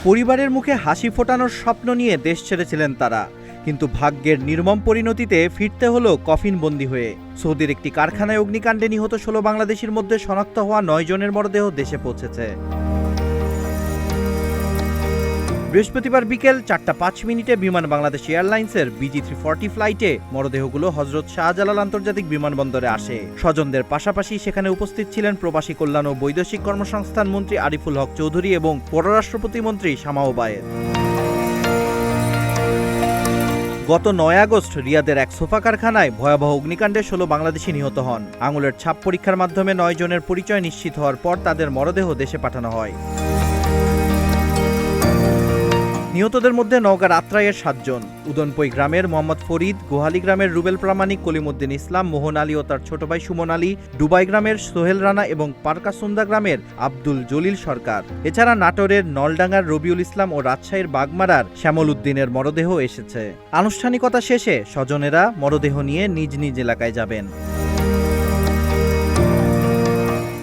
পরিবারের মুখে হাসি ফোটানোর স্বপ্ন নিয়ে দেশ ছেড়েছিলেন তারা, কিন্তু ভাগ্যের নির্মম পরিণতিতে ফিরতে হলো কফিনবন্দি হয়ে। সৌদির একটি কারখানায় অগ্নিকাণ্ডে নিহত ১৬ বাংলাদেশির মধ্যে শনাক্ত হওয়া ৯ জনের মরদেহ দেশে পৌঁছেছে। বৃহস্পতিবার বিকেল ৪:৫ বিমান বাংলাদেশ এয়ারলাইন্সের BG340 ফ্লাইটে মরদেহগুলো হজরত শাহজালাল আন্তর্জাতিক বিমানবন্দরে আসে। স্বজনদের পাশাপাশি সেখানে উপস্থিত ছিলেন প্রবাসী কল্যাণ ও বৈদেশিক কর্মসংস্থান মন্ত্রী আরিফুল হক চৌধুরী এবং পররাষ্ট্র প্রতিমন্ত্রী শামা ওবায়েদ। গত ৯ আগস্ট রিয়াদের এক সোফা কারখানায় ভয়াবহ অগ্নিকাণ্ডে ১৬ বাংলাদেশি নিহত হন। আঙুলের ছাপ পরীক্ষার মাধ্যমে ৯ জনের পরিচয় নিশ্চিত হওয়ার পর তাদের মরদেহ দেশে পাঠানো হয়। নিহতদের মধ্যে নওগাঁর আত্রাইয়ের ৭ জন, উদনপই গ্রামের মোহাম্মদ ফরিদ, গোহালি গ্রামের রুবেল প্রামাণিক, কলিমুদ্দিন ইসলাম, মোহন আলী ও তার ছোট ভাই সুমন আলী, ডুবাই গ্রামের সোহেল রানা এবং পারকাসুন্দা গ্রামের আব্দুল জলিল সরকার। এছাড়া নাটোরের নলডাঙ্গার রবিউল ইসলাম ও রাজশাহীর বাগমারার শ্যামল উদ্দিনের মরদেহ এসেছে। আনুষ্ঠানিকতা শেষে স্বজনেরা মরদেহ নিয়ে নিজ নিজ এলাকায় যাবেন।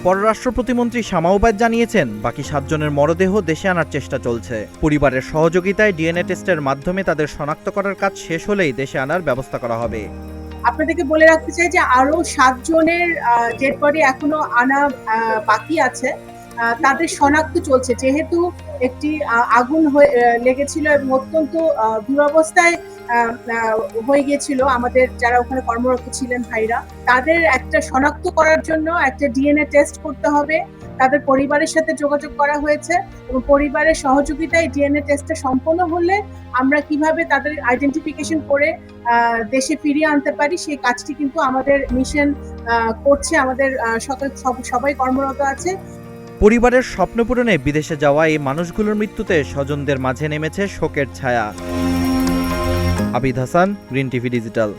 পররাষ্ট্র প্রতিমন্ত্রী শামা ওবায়েদ জানিয়েছেন, বাকি ৭ জনের মরদেহ দেশে আনার চেষ্টা চলছে। পরিবারের সহযোগিতায় ডিএনএ টেস্টের মাধ্যমে তাদের শনাক্ত করার কাজ শেষ হলেই দেশে আনার ব্যবস্থা করা হবে। আপনাদেরকে বলে রাখতে চাই যে আরো ৭ জনের ডেড বডি এখনো আনা বাকি আছে। তাদের শনাক্ত চলছে, যেহেতু একটি আগুন লেগেছিল এবং অত্যন্ত দুরবস্থায় হয়ে গিয়েছিল আমাদের যারা ওখানে কর্মরত ছিলেন ভাইরা, তাদের একটা শনাক্ত করার জন্য একটা ডিএনএ টেস্ট করতে হবে। তাদের পরিবারের সাথে যোগাযোগ করা হয়েছে এবং পরিবারের সহযোগিতায় ডিএনএ টেস্টটা সম্পন্ন হলে আমরা কিভাবে তাদের আইডেন্টিফিকেশন করে দেশে ফিরিয়ে আনতে পারি সেই কাজটি কিন্তু আমাদের মিশন করছে। আমাদের সবাই কর্মরত আছে। পরিবারের স্বপ্ন পূরণে বিদেশে যাওয়া এই মানুষগুলোর মৃত্যুতে স্বজনদের মাঝে নেমেছে শোকের ছায়া। Abid Hasan, green TV digital.